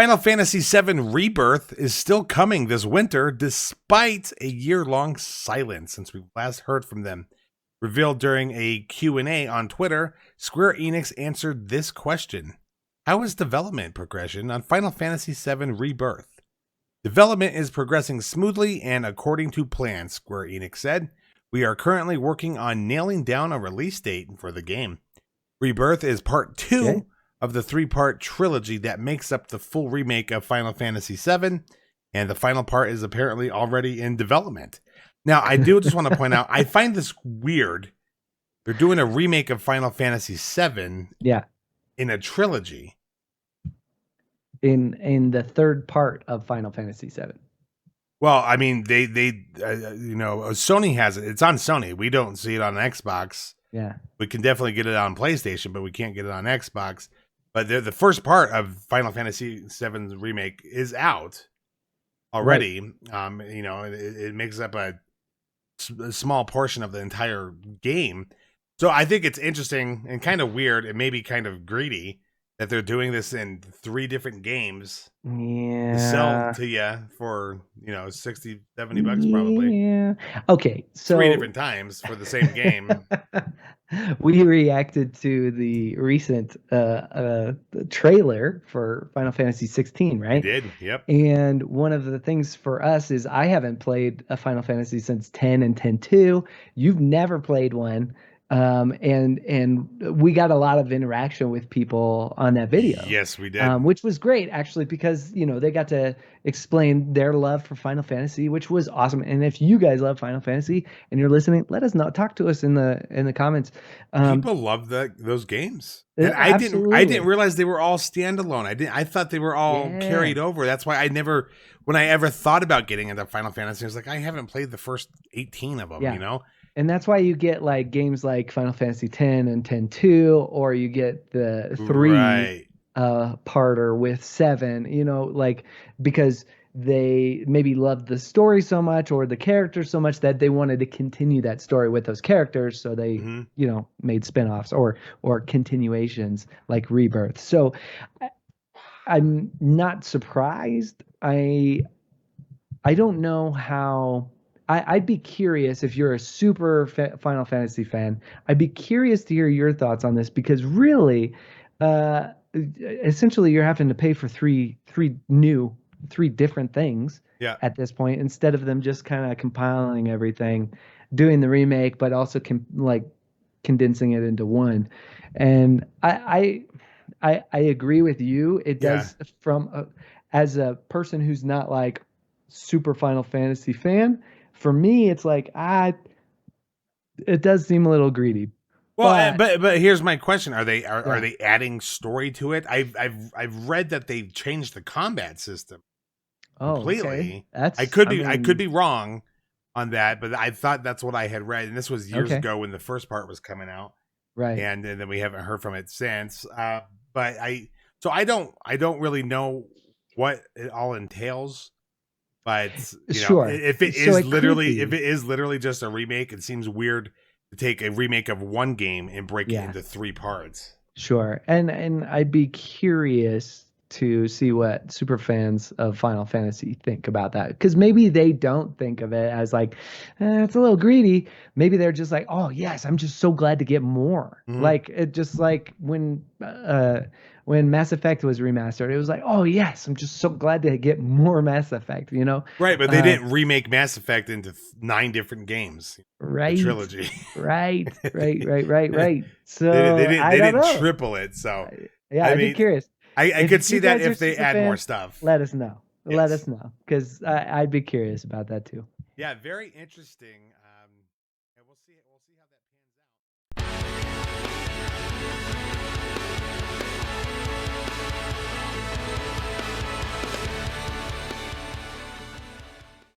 Final Fantasy VII Rebirth is still coming this winter, despite a year-long silence since we last heard from them. Revealed during a Q&A on Twitter, Square Enix answered this question. How is development progression on Final Fantasy VII Rebirth? Development is progressing smoothly and according to plan, Square Enix said. We are currently working on nailing down a release date for the game. Rebirth is part 2 of the 3-part trilogy that makes up the full remake of Final Fantasy VII, and the final part is apparently already in development. Now, I do just want to point out, I find this weird. They're doing a remake of Final Fantasy VII in a trilogy. In the 3rd part of Final Fantasy VII. Well, I mean, they Sony has it. It's on Sony. We don't see it on Xbox. Yeah. We can definitely get it on PlayStation, but we can't get it on Xbox. But the first part of Final Fantasy VII's remake is out already. Right. It makes up a small portion of the entire game. So I think it's interesting and kind of weird and maybe kind of greedy that they're doing this in 3 different games to sell to you for, $60, $70 probably. Yeah. Okay. So 3 different times for the same game. We reacted to the recent trailer for Final Fantasy 16, right? We did. Yep. And one of the things for us is I haven't played a Final Fantasy since 10 and 10-2. You've never played one. And we got a lot of interaction with people on that video. Yes, we did. Which was great, actually, because, they got to explain their love for Final Fantasy, which was awesome. And if you guys love Final Fantasy and you're listening, let us know. Talk to us in the comments. People love those games. And I didn't realize they were all standalone. I thought they were all carried over. That's why when I ever thought about getting into Final Fantasy, I was like, I haven't played the first 18 of them, And that's why you get like games like Final Fantasy 10 and 10-2, or you get the 3 parter with 7, because they maybe loved the story so much or the characters so much that they wanted to continue that story with those characters. So they, made spinoffs or continuations like Rebirth. So I'm not surprised. I don't know how. I'd be curious if you're a super Final Fantasy fan. I'd be curious to hear your thoughts on this because really, essentially, you're having to pay for three different things at this point instead of them just kind of compiling everything, doing the remake, but also condensing it into one. And I agree with you. It does as a person who's not like super Final Fantasy fan. For me, it's like it does seem a little greedy. Well, but here's my question: Are they adding story to it? I've read that they've changed the combat system completely. Okay. I could be wrong on that, but I thought that's what I had read, and this was years ago when the first part was coming out, right? And then we haven't heard from it since. But I don't really know what it all entails. But if it is literally just a remake, it seems weird to take a remake of one game and break it into 3 parts. Sure, and I'd be curious to see what super fans of Final Fantasy think about that, because maybe they don't think of it as like it's a little greedy. Maybe they're just like, oh yes, I'm just so glad to get more. Mm-hmm. Like it just like when Mass Effect was remastered, it was like, oh yes, I'm just so glad to get more Mass Effect, Right, but they didn't remake Mass Effect into 9 different games. Right. The trilogy. Right. So they didn't triple it. So I'd be curious. I could see that if they add more stuff. Let us know. Yes. Let us know, because I'd be curious about that too. Yeah, very interesting.